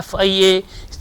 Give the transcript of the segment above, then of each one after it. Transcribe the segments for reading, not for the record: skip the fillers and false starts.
FIA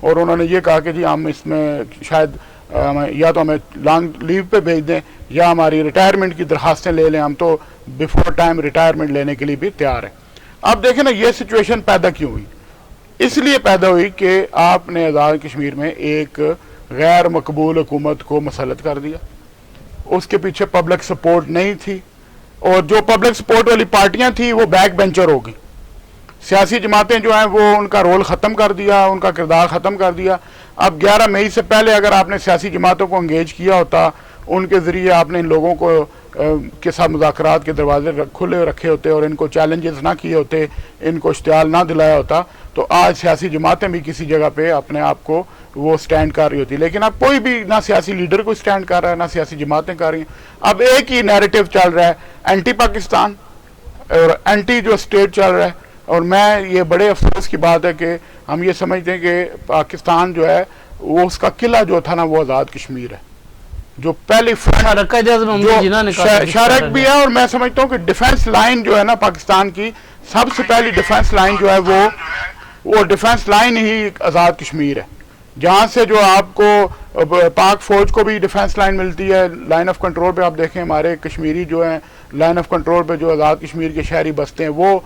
اور انہوں نے یہ کہا کہ جی ہم اس میں شاید یا تو ہمیں لانگ لیو پہ بھیج دیں یا ہماری ریٹائرمنٹ کی درخواستیں لے لیں, ہم تو بیفور ٹائم ریٹائرمنٹ لینے کے لیے بھی تیار ہیں. اب دیکھیں نا یہ سچویشن پیدا کیوں ہوئی؟ اس لیے پیدا ہوئی کہ آپ نے آزاد کشمیر میں ایک غیر مقبول حکومت کو مسلط کر دیا, اس کے پیچھے پبلک سپورٹ نہیں تھی, اور جو پبلک سپورٹ والی پارٹیاں تھیں وہ بیک بینچر ہو گئی. سیاسی جماعتیں جو ہیں وہ ان کا رول ختم کر دیا, ان کا کردار ختم کر دیا. اب 11 مئی سے پہلے اگر آپ نے سیاسی جماعتوں کو انگیج کیا ہوتا, ان کے ذریعے آپ نے ان لوگوں کو کے ساتھ مذاکرات کے دروازے کھلے رکھے ہوتے اور ان کو چیلنجز نہ کیے ہوتے, ان کو اشتعال نہ دلایا ہوتا, تو آج سیاسی جماعتیں بھی کسی جگہ پہ اپنے آپ کو وہ سٹینڈ کر رہی ہوتی. لیکن اب کوئی بھی نہ سیاسی لیڈر کو سٹینڈ کر رہا ہے, نہ سیاسی جماعتیں کر رہی ہیں. اب ایک ہی نیریٹو چل رہا ہے, اینٹی پاکستان اور اینٹی جو اسٹیٹ چل رہا ہے. اور میں یہ بڑے افسوس کی بات ہے کہ ہم یہ سمجھتے ہیں کہ پاکستان جو ہے وہ اس کا قلعہ جو تھا نا وہ آزاد کشمیر ہے, جو پہلی شارک بھی ہے. اور میں سمجھتا ہوں کہ ڈیفنس لائن جو ہے نا پاکستان کی, سب سے پہلی ڈیفنس لائن جو ہے وہ ڈیفنس لائن ہی آزاد کشمیر ہے, جہاں سے جو آپ کو پاک فوج کو بھی ڈیفنس لائن ملتی ہے. لائن آف کنٹرول پہ آپ دیکھیں ہمارے کشمیری جو ہیں لائن آف کنٹرول پہ جو آزاد کشمیر کے شہری بستے ہیں وہ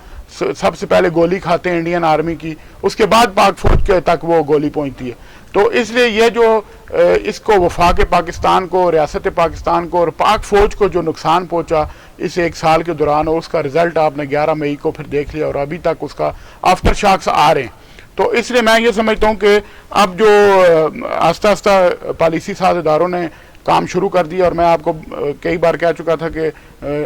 سب سے پہلے گولی کھاتے ہیں انڈین آرمی کی, اس کے بعد پاک فوج کے تک وہ گولی پہنچتی ہے. تو اس لیے یہ جو اس کو وفاق پاکستان کو, ریاست پاکستان کو اور پاک فوج کو جو نقصان پہنچا اس 1 سال کے دوران, اس کا رزلٹ آپ نے 11 مئی کو پھر دیکھ لیا, اور ابھی تک اس کا آفٹر شاکس آ رہے ہیں. تو اس لیے میں یہ سمجھتا ہوں کہ اب جو آہستہ آہستہ پالیسی ساز اداروں نے کام شروع کر دیا, اور میں آپ کو کئی بار کہہ چکا تھا کہ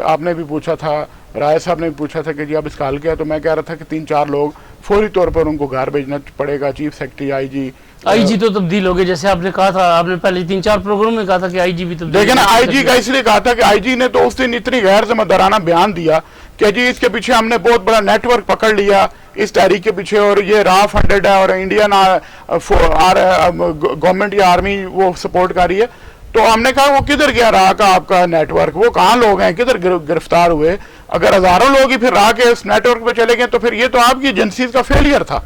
آپ نے بھی پوچھا تھا, رائے صاحب نے بھی پوچھا تھا کہ جی اب اس کا حل کیا ہے, تو میں کہہ رہا تھا کہ 3-4 لوگ فوری طور پر ان کو گھر بھیجنا پڑے گا. چیف سیکرٹری, آئی جی تو تبدیل ہو گئے, جیسے آپ نے کہا تھا, آپ نے پہلے 3-4 پروگرام میں کہا تھا کہ آئی جی بھی تبدیل. لیکن آئی جی کا اس لیے کہا تھا کہ آئی جی نے تو اس دن اتنی غیر ذمہ دارانہ بیان دیا کہ جی اس کے پیچھے ہم نے بہت بڑا نیٹ ورک پکڑ لیا اس تحریک کے پیچھے, اور یہ را فنڈڈ ہے اور انڈین گورنمنٹ یا آرمی وہ سپورٹ کر رہی ہے. تو ہم نے کہا وہ کدھر گیا راہ کا آپ کا نیٹ ورک, وہ کہاں لوگ ہیں, کدھر گرفتار ہوئے؟ اگر ہزاروں لوگ ہی پھر راہ کے اس نیٹ ورک پہ چلے گئے تو پھر یہ تو آپ کی ایجنسیز کا فیلئر تھا.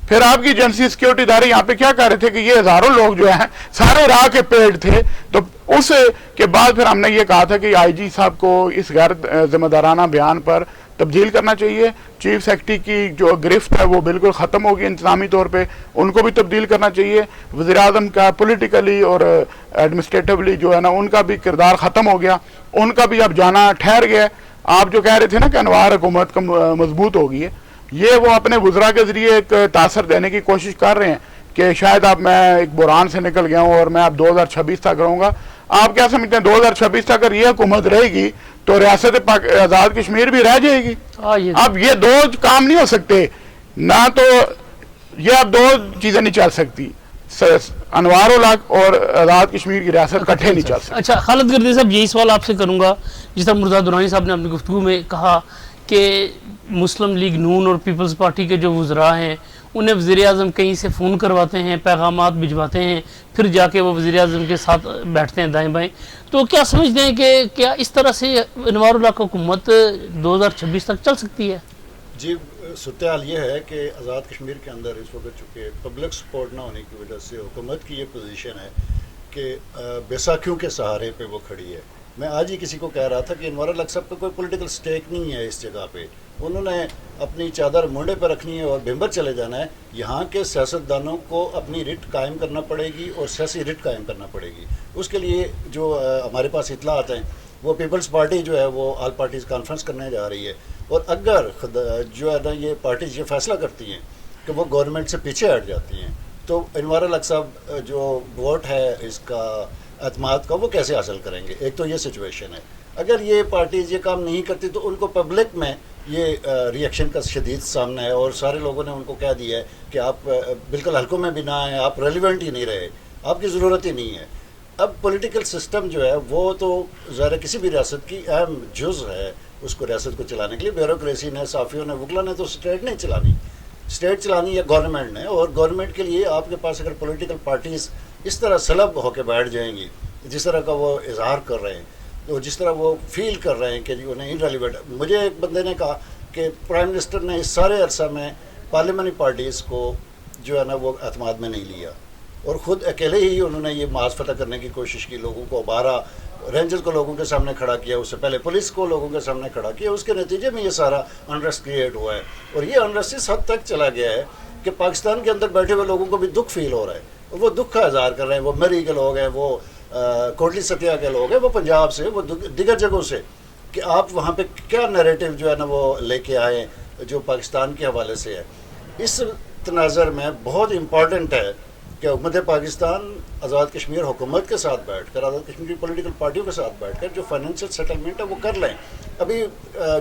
پھر آپ کی ایجنسی سیکیورٹی ادارے یہاں پہ کیا کہہ رہے تھے کہ یہ ہزاروں لوگ جو ہیں سارے راہ کے پیڑ تھے. تو اس کے بعد پھر ہم نے یہ کہا تھا کہ آئی جی صاحب کو اس غیر ذمہ دارانہ بیان پر تبدیل کرنا چاہیے. چیف سیکرٹری کی جو گرفت ہے وہ بالکل ختم ہوگی انتظامی طور پہ, ان کو بھی تبدیل کرنا چاہیے. وزیر اعظم کا پولیٹیکلی اور ایڈمنسٹریٹولی جو ہے نا ان کا بھی کردار ختم ہو گیا, ان کا بھی اب جانا ٹھہر گیا. آپ جو کہہ رہے تھے نا کہ انوار حکومت کا مضبوط ہو گئی ہے, یہ وہ اپنے وزراء کے ذریعے ایک تاثر دینے کی کوشش کر رہے ہیں کہ شاید اب میں ایک بحران سے نکل گیا ہوں اور میں اب 2026 تک رہوں گا. آپ کیا سمجھتے ہیں 2026 تک اگر یہ حکومت رہے گی تو ریاست آزاد کشمیر بھی رہ جائے گی؟ اب یہ دو کام نہیں ہو سکتے, نہ تو یہ اب 2 چیزیں نہیں چل سکتی, انوار الحق اور آزاد کشمیر کی ریاست کٹھے نہیں چل سکتی. اچھا خالد گردی صاحب, یہی سوال آپ سے کروں گا. جس طرح مرزا درانی صاحب نے اپنی گفتگو میں کہا کہ مسلم لیگ نون اور پیپلز پارٹی کے جو وزراء ہیں انہیں وزیر اعظم کہیں سے فون کرواتے ہیں, پیغامات بھجواتے ہیں, پھر جا کے وہ وزیر اعظم کے ساتھ بیٹھتے ہیں دائیں بائیں. تو کیا سمجھتے ہیں کہ کیا اس طرح سے انوار الحق حکومت 2026 تک چل سکتی ہے؟ جی, صورتحال یہ ہے کہ آزاد کشمیر کے اندر اس وقت چونکہ پبلک سپورٹ نہ ہونے کی وجہ سے حکومت کی یہ پوزیشن ہے کہ بیساکھیوں کے سہارے پہ وہ کھڑی ہے. میں آج ہی کسی کو کہہ رہا تھا کہ انوار الحق صاحب کا کوئی پولیٹیکل سٹیک نہیں ہے اس جگہ پہ, انہوں نے اپنی چادر مونڈے پہ رکھنی ہے اور بھمبر چلے جانا ہے. یہاں کے سیاستدانوں کو اپنی رٹ قائم کرنا پڑے گی اور سیاسی رٹ قائم کرنا پڑے گی. اس کے لیے جو ہمارے پاس اطلاعات ہیں وہ پیپلز پارٹی جو ہے وہ آل پارٹیز کانفرنس کرنے جا رہی ہے, اور اگر جو ہے نا یہ پارٹیز یہ فیصلہ کرتی ہیں کہ وہ گورنمنٹ سے پیچھے ہٹ جاتی ہیں تو انوار الحق صاحب جو ووٹ ہے اس کا اعتماد کا وہ کیسے حاصل کریں گے؟ ایک تو یہ سچویشن ہے. اگر یہ پارٹیز یہ کام نہیں کرتی تو ان کو پبلک میں یہ ریئیکشن کا شدید سامنا ہے, اور سارے لوگوں نے ان کو کہہ دیا ہے کہ آپ بالکل حلقوں میں بھی نہ آئیں, آپ ریلیونٹ ہی نہیں رہے, آپ کی ضرورت ہی نہیں ہے. اب پولیٹیکل سسٹم جو ہے وہ تو ظاہر کسی بھی ریاست کی اہم جز ہے اس کو ریاست کو چلانے کے لیے. بیوروکریسی نے, صحافیوں نے, وکلا نے تو اسٹیٹ نہیں چلانی, اسٹیٹ چلانی ہے گورنمنٹ نے. اور گورنمنٹ کے لیے آپ کے پاس اگر پولیٹیکل پارٹیز اس طرح سلب ہو کے بیٹھ جائیں گی جس طرح کا وہ اظہار کر رہے ہیں, تو جس طرح وہ فیل کر رہے ہیں کہ انہیں انریلیونٹ. مجھے ایک بندے نے کہا کہ پرائم منسٹر نے اس سارے عرصہ میں پارلیمنٹری پارٹیز کو جو ہے نا وہ اعتماد میں نہیں لیا اور خود اکیلے ہی انہوں نے یہ محاذ فتح کرنے کی کوشش کی, لوگوں کو ابھارا, رینجرز کو لوگوں کے سامنے کھڑا کیا, اس سے پہلے پولیس کو لوگوں کے سامنے کھڑا کیا, اس کے نتیجے میں یہ سارا انریسٹ کریٹ ہوا ہے. اور یہ انریسٹ اس حد تک چلا گیا ہے کہ پاکستان کے اندر بیٹھے ہوئے لوگوں کو بھی دکھ فیل ہو رہا ہے, اور وہ دکھ کا اظہار کر رہے ہیں. وہ مری کے لوگ ہیں, وہ کوٹلی ستیا کے لوگ ہیں, وہ پنجاب سے, وہ دیگر جگہوں سے, کہ آپ وہاں پہ کیا نیریٹو جو ہے نا وہ لے کے آئے جو پاکستان کے حوالے سے ہے. اس تناظر میں بہت امپورٹنٹ ہے کہ حکومت پاکستان آزاد کشمیر حکومت کے ساتھ بیٹھ کر, آزاد کشمیر کی پولیٹیکل پارٹیوں کے ساتھ بیٹھ کر جو فائنینشیل سیٹلمنٹ ہے وہ کر لیں. ابھی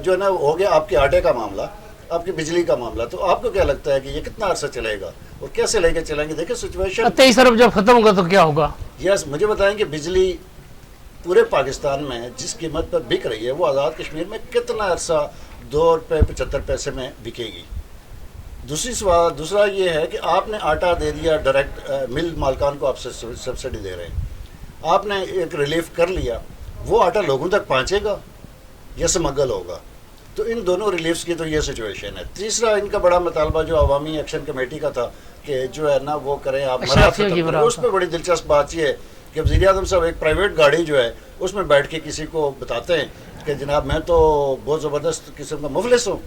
جو ہے نا ہو گیا آپ کے آٹے کا معاملہ, آپ کی بجلی کا معاملہ, تو آپ کو کیا لگتا ہے کہ یہ کتنا عرصہ چلے گا اور کیسے لے کے چلیں گے؟ دیکھیں سچویشن 23 ارب جب ختم ہوگا تو کیا ہوگا؟ یس, مجھے بتائیں کہ بجلی پورے پاکستان میں جس قیمت پر بک رہی ہے وہ آزاد کشمیر میں کتنا عرصہ 2 روپے 75 پیسے میں بکے گی؟ دوسرا یہ ہے کہ آپ نے آٹا دے دیا ڈائریکٹ, مل مالکان کو آپ سے سبسڈی دے رہے ہیں, آپ نے ایک ریلیف کر لیا, وہ آٹا لوگوں تک پہنچے گا یا سمگل ہوگا؟ تو ان دونوں ریلیفز کی تو یہ سچویشن ہے. تیسرا ان کا بڑا مطالبہ جو عوامی ایکشن کمیٹی کا تھا کہ جو ہے نا وہ کریں آپ مراد ختم کریں, اس میں بڑی دلچسپ بات یہ ہے کہ وزیر اعظم صاحب ایک پرائیویٹ گاڑی جو ہے اس میں بیٹھ کے کسی کو بتاتے ہیں کہ جناب میں تو بہت زبردست قسم کا مفلس ہوں,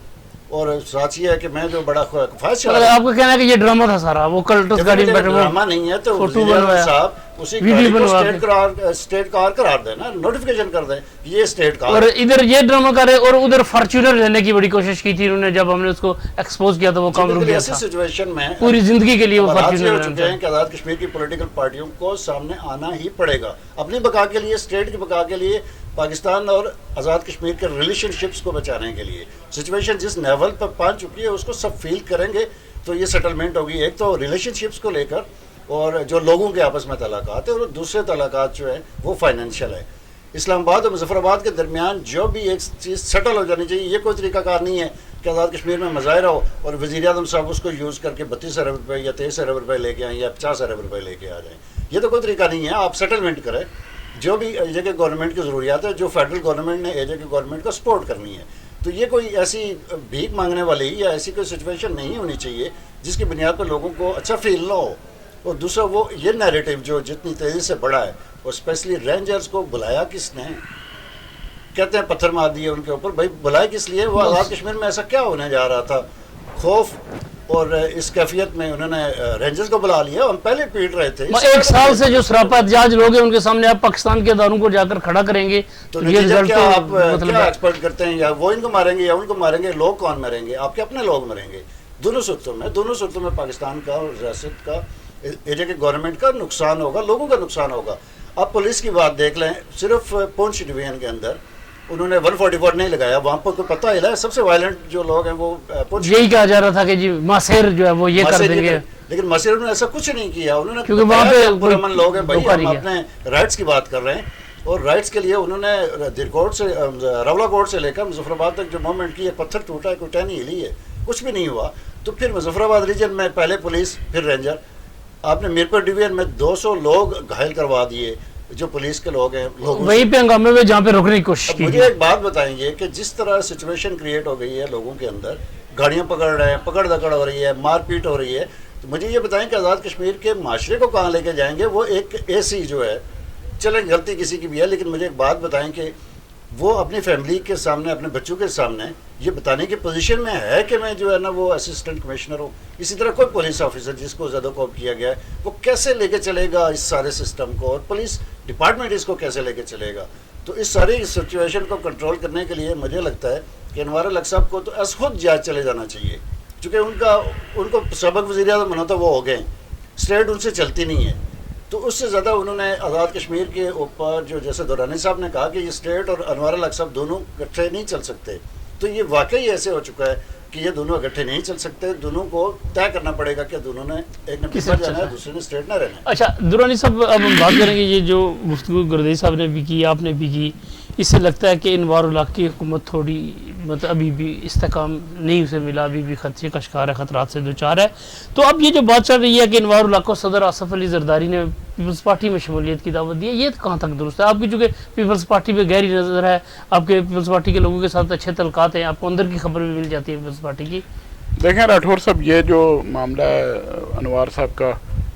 اور ساتھ یہ ہے کہ میں جو بڑا خواہش چلا رہا ہوں. آپ کا کہنا ہے کہ یہ ڈرامہ تھا سارا, وہ کلٹس گاڑی میں بیٹھے, ڈرامہ نہیں ہے تو وزیر اعظم صاحب اسی گاڑی کو اسٹیٹ کار قرار دیں نا, نوٹیفیکیشن کر دیں یہ اسٹیٹ کار. اور ادھر یہ ڈرامہ کر رہے اور ادھر فارچونر لینے کی بڑی کوشش کی تھی انہوں نے, جب ہم نے اس کو ایکسپوز کیا تو وہ کام رک گیا تھا. سچویشن میں پوری زندگی کے لیے وہ فارچونر ہو چکے ہیں کہ آزاد کشمیر کی پولیٹیکل پارٹیوں کو سامنے آنا ہی پڑے گا اپنی بقا کے لیے, اسٹیٹ کی بقا کے لیے, پاکستان اور آزاد کشمیر کے ریلیشن شپس کو بچانے کے لیے. سچویشن جس لیول پر پہنچ چکی ہے اس کو سب فیل کریں گے تو یہ سیٹلمنٹ ہوگی. ایک تو ریلیشن شپس کو لے کر اور جو لوگوں کے آپس میں تعلقات ہیں, اور دوسرے تعلقات جو ہیں وہ فائنینشیل ہے. اسلام آباد اور مظفر آباد کے درمیان جو بھی ایک چیز سیٹل ہو جانی چاہیے, یہ کوئی طریقہ کار نہیں ہے کہ آزاد کشمیر میں مظاہرہ ہو اور وزیر اعظم صاحب اس کو یوز کر کے 32 ارب روپے یا 23 ارب روپے لے کے آئیں یا 50 ارب روپے لے کے آ جائیں. یہ تو کوئی طریقہ نہیں ہے. آپ سیٹلمنٹ کریں جو بھی ایجے کے گورنمنٹ کی ضروریات ہے, جو فیڈرل گورنمنٹ نے ایجے کے گورنمنٹ کو سپورٹ کرنی ہے. تو یہ کوئی ایسی بھیک مانگنے والی یا ایسی کوئی سچویشن نہیں ہونی چاہیے جس کی بنیاد پر لوگوں کو اچھا فیل نہ ہو. اور دوسرا وہ یہ نیریٹو جو جتنی تیزی سے بڑھا ہے, اور اسپیشلی رینجرز کو بلایا کس نے, کہتے ہیں پتھر مار دیے ان کے اوپر, بھائی بلایا کس لیے؟ وہ آزاد کشمیر میں ایسا کیا ہونے جا رہا تھا؟ خوف اور اس کیفیت میں انہوں نے رینجرز کو بلا لیا. ہم پہلے پیٹ رہے تھے. 1 سال سے جو سراپا احتجاج لوگ ہیں ان کے سامنے آپ پاکستان کے اداروں کو جا کر کھڑا کریں گے تو یہ رزلٹ کیا آپ کیا ایکسپیکٹ کرتے ہیں؟ یا وہ ان کو ماریں گے یا ان کو ماریں گے؟ لوگ کون مریں گے؟ آپ کے اپنے لوگ مریں گے. دونوں صورتوں میں پاکستان کا اور ریاست کا, ایجے کے گورنمنٹ کا نقصان ہوگا, لوگوں کا نقصان ہوگا. آپ پولیس کی بات دیکھ لیں, صرف پونچھ ڈویژن کے اندر انہوں نے 144 نہیں لگایا. وہاں پر کوئی پتہ ہلا ہے سب سے وائلنٹ جو لوگ ہیں وہ یہی کہا جا رہا تھا کہ جی ماسیر جو ہے وہ یہ کر دیں گے, لیکن ماسیر نے ایسا کچھ نہیں کیا. انہوں نے کیونکہ وہاں پہ پرامن لوگ ہیں بھائی, ہم اپنے رائٹس کی بات کر رہے ہیں, اور رائٹس کے لیے انہوں نے درکوٹ سے رولا کوٹ سے لے کر مظفر آباد تک جو موومنٹ کی ہے, پتھر ٹوٹا ہے, کوئی ٹہنی ہلی ہے, کچھ بھی نہیں ہوا. تو پھر مظفر آباد ریجن میں پہلے پولیس پھر رینجر, آپ نے میرپور ڈویژن میں 200 لوگ گھائل کروا دیے جو پولیس کے لوگ ہیں. وہی پہ ہنگامے میں جہاں پہ روکنے کی کوشش کی. مجھے ایک بات بتائیں گے کہ جس طرح سچویشن کریٹ ہو گئی ہے لوگوں کے اندر, گاڑیاں پکڑ رہے ہیں, پکڑ دکڑ ہو رہی ہے, مار پیٹ ہو رہی ہے, تو مجھے یہ بتائیں کہ آزاد کشمیر کے معاشرے کو کہاں لے کے جائیں گے؟ وہ ایک ایسی جو ہے, چلیں غلطی کسی کی بھی ہے, لیکن مجھے ایک بات بتائیں کہ وہ اپنی فیملی کے سامنے, اپنے بچوں کے سامنے یہ بتانے کی پوزیشن میں ہے کہ میں جو ہے نا وہ اسسٹنٹ کمشنر ہوں. اسی طرح کوئی پولیس آفیسر جس کو زد و کوب کیا گیا ہے وہ کیسے لے کے چلے گا اس سارے سسٹم کو, اور پولیس ڈپارٹمنٹ اس کو کیسے لے کے چلے گا؟ تو اس ساری سچویشن کو کنٹرول کرنے کے لیے مجھے لگتا ہے کہ انوار الحق صاحب کو تو از خود جاج چلے جانا چاہیے, چونکہ ان کو سابق وزیر اعظم بنا تو وہ ہو گئے, اسٹیٹ ان سے چلتی نہیں ہے. تو اس سے زیادہ انہوں نے آزاد کشمیر کے اوپر جو جیسے دورانی صاحب نے کہا کہ یہ اسٹیٹ اور انوار الحق صاحب دونوں اکٹھے نہیں چل سکتے, تو یہ واقعی ایسے ہو چکا ہے کہ یہ دونوں اکٹھے نہیں چل سکتے. دونوں کو طے کرنا پڑے گا کہ دونوں نے, ایک نے پیپر جانا ہے, دوسرے نے اسٹیٹ نہ رہنا ہے. اچھا دورانی صاحب, اب ہم بات کریں گے یہ جو گفتگو گردیری صاحب نے بھی کی, آپ نے بھی کی, اس سے لگتا ہے کہ انوار الحق کی حکومت تھوڑی مطلب ابھی بھی استحکام نہیں اسے ملا, ابھی بھی خدشے کا شکار ہے, خطرات سے دوچار ہے. تو اب یہ جو بات چل رہی ہے کہ انوار الحق کو صدر آصف علی زرداری نے پیپلز پارٹی میں شمولیت کی دعوت دی ہے, یہ کہاں تک درست ہے؟ آپ کی چونکہ پیپلز پارٹی پہ گہری نظر ہے, آپ کے پیپلز پارٹی کے لوگوں کے ساتھ اچھے تعلقات ہیں, آپ کو اندر کی خبر بھی مل جاتی ہے پیپلز پارٹی کی. دیکھیں راٹھور صاحب، یہ جو معاملہ ہے انوار صاحب کا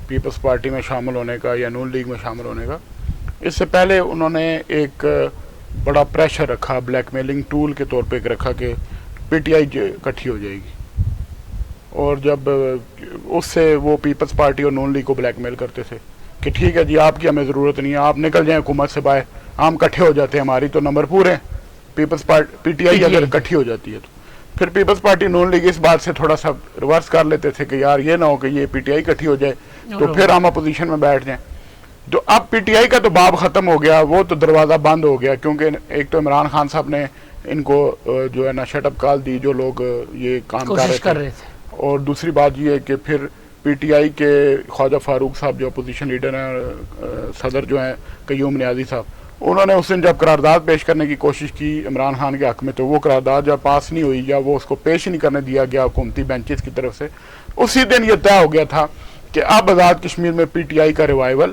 پیپلز پارٹی میں شامل ہونے کا یا نون لیگ میں شامل ہونے کا، اس سے پہلے انہوں نے ایک بڑا پریشر رکھا، بلیک میلنگ ٹول کے طور پہ ایک رکھا کہ پی ٹی آئی اکٹھی ہو جائے گی، اور جب اس سے وہ پیپلز پارٹی اور نون لیگ کو بلیک میل کرتے تھے کہ ٹھیک ہے جی آپ کی ہمیں ضرورت نہیں ہے، آپ نکل جائیں حکومت سے باہر، ہم اکٹھے ہو جاتے ہیں، ہماری تو نمبر پورے ہیں، Peoples Party P T I اگر اکٹھی ہو جاتی ہے تو پھر پیپلز پارٹی نون لیگ اس بات سے تھوڑا سا ریورس کر لیتے تھے کہ یار یہ نہ ہو کہ یہ پی ٹی آئی اکٹھی ہو جائے تو پھر ہم اپوزیشن میں بیٹھ جائیں. تو اب پی ٹی آئی کا تو باب ختم ہو گیا، وہ تو دروازہ بند ہو گیا، کیونکہ ایک تو عمران خان صاحب نے ان کو جو ہے نا شٹ اپ کال دی جو لوگ یہ کام کر رہے تھے، اور دوسری بات یہ ہے کہ پھر پی ٹی آئی کے خواجہ فاروق صاحب جو اپوزیشن لیڈر ہیں، صدر جو ہیں قیوم نیازی صاحب، انہوں نے اس دن جب قرارداد پیش کرنے کی کوشش کی عمران خان کے حق میں، تو وہ قرارداد جب پاس نہیں ہوئی یا وہ اس کو پیش نہیں کرنے دیا گیا حکومتی بینچز کی طرف سے، اسی دن یہ طے ہو گیا تھا کہ اب آزاد کشمیر میں پی ٹی آئی کا ریوائول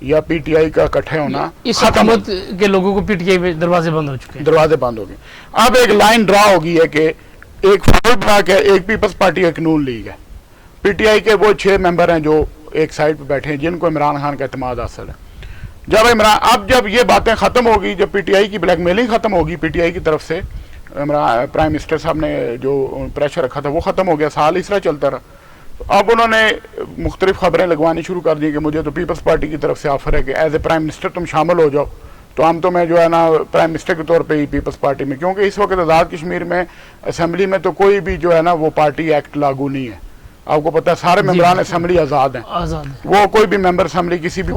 یا پی ٹی آئی کا اکٹھے ہونا اس حکومت کے لوگوں کو پی ٹی آئی میں دروازے بند ہو چکے ہیں، دروازے بند ہو گئے. اب ایک لائن ڈرا ہو گئی ہے کہ ایک فارورڈ بلاک ہے، ایک پیپلز پارٹی ایک نون لیگ ہے. پی ٹی آئی کے وہ 6 ممبر ہیں جو ایک سائڈ پہ بیٹھے ہیں جن کو عمران خان کا اعتماد حاصل ہے. جب یہ باتیں ختم ہوگی، جب پی ٹی آئی کی بلیک میلنگ ختم ہوگی پی ٹی آئی کی طرف سے، پرائم منسٹر صاحب نے جو پریشر رکھا تھا وہ ختم ہو گیا، سال اس طرح چلتا رہا. اب انہوں نے مختلف خبریں لگوانی شروع کر دی کہ مجھے تو پیپلز پارٹی کی طرف سے آفر ہے کہ ایز اے پرائم منسٹر تم شامل ہو جاؤ، تو ہم تو میں جو ہے نا پرائم منسٹر کے طور پہ ہی پیپلز پارٹی میں، کیونکہ اس وقت آزاد کشمیر میں اسمبلی میں تو کوئی بھی جو ہے نا وہ پارٹی ایکٹ لاگو نہیں ہے. آپ کو پتہ ہے سارے ممبران اسمبلی آزاد ہیں، وہ کوئی بھی ممبر اسمبلی کسی بھی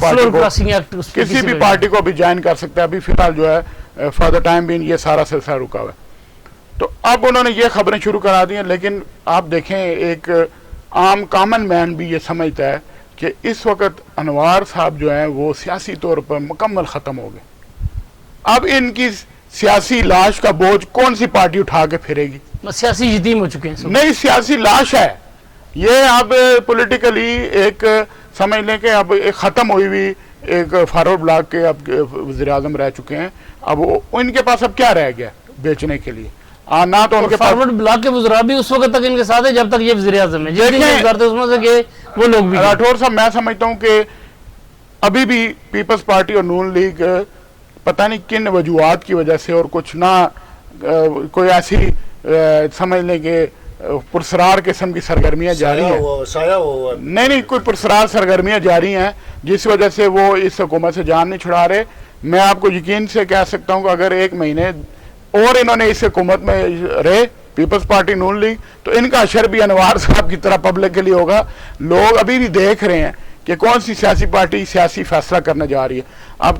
پارٹی کو بھی جوائن کر سکتا ہے. ابھی فی الحال جو ہے فار دا ٹائم بینگ یہ سارا سلسلہ رکا ہوا ہے. تو اب انہوں نے یہ خبریں شروع کرا دی ہیں، لیکن آپ دیکھیں ایک عام کامن مین بھی یہ سمجھتا ہے کہ اس وقت انوار صاحب جو ہیں وہ سیاسی طور پر مکمل ختم ہو گئے. اب ان کی سیاسی لاش کا بوجھ کون سی پارٹی اٹھا کے پھرے گی؟ سیاسی یتیم ہو چکے ہیں، نہیں سیاسی لاش ہے یہ. اب پولیٹیکلی ایک سمجھ لیں کہ اب ایک ختم ہوئی ہوئی ایک فارورڈ بلاک کے اب وزیر اعظم رہ چکے ہیں. اب ان کے پاس اب کیا رہ گیا بیچنے کے لیے؟ نہ تو ان کے فارورڈ بلاک کے وزراء بھی اس وقت تک ان کے ساتھ ہے جب تک یہ وزیر اعظم ہے، وہ لوگ بھی. راٹھور صاحب میں سمجھتا ہوں کہ ابھی بھی پیپلز پارٹی اور نون لیگ پتہ نہیں کن وجوہات کی وجہ سے اور کچھ نہ کوئی ایسی سمجھ لیں کہ پرسرار قسم کی سرگرمیاں جاری ہیں، نہیں کوئی پرسرار سرگرمیاں جاری ہیں جس وجہ سے وہ اس حکومت سے جان نہیں چھڑا رہے. میں آپ کو یقین سے کہہ سکتا ہوں کہ اگر 1 مہینے اور انہوں نے اس حکومت میں رہے پیپلز پارٹی نون لیگ تو ان کا اشر بھی انوار صاحب کی طرح پبلک کے لیے ہوگا. لوگ ابھی بھی دیکھ رہے ہیں کہ کون سی سیاسی پارٹی سیاسی فیصلہ کرنے جا رہی ہے. اب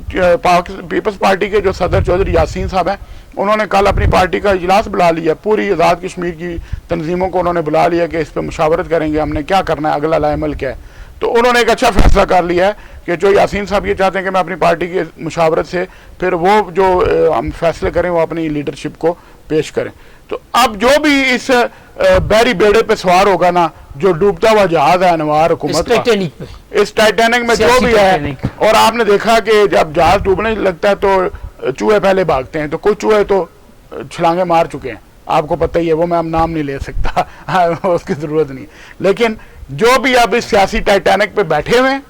پیپلز پارٹی کے جو صدر چودھری یاسین صاحب ہیں انہوں نے کل اپنی پارٹی کا اجلاس بلا لیا، پوری آزاد کشمیر کی تنظیموں کو انہوں نے بلا لیا کہ اس پہ مشاورت کریں گے ہم نے کیا کرنا ہے، اگلا لائے عمل کیا ہے. تو انہوں نے ایک اچھا فیصلہ کر لیا ہے کہ جو یاسین صاحب یہ چاہتے ہیں کہ میں اپنی پارٹی کی مشاورت سے پھر وہ جو ہم فیصلے کریں وہ اپنی لیڈرشپ کو پیش کریں. تو اب جو بھی اس بحری بیڑے پہ سوار ہوگا نا، جو ڈوبتا ہوا جہاز ہے انوار حکومت کا، اس ٹائٹینک میں جو بھی ہے، اور آپ نے دیکھا کہ جب جہاز ڈوبنے لگتا ہے تو چوہے پہلے بھاگتے ہیں، تو کچھ چوہے تو چھلانگیں مار چکے ہیں، آپ کو پتہ ہی ہے، وہ میں اب نام نہیں لے سکتا اس کی ضرورت نہیں. لیکن جو بھی اب اس سیاسی ٹائٹینک پہ بیٹھے ہوئے ہیں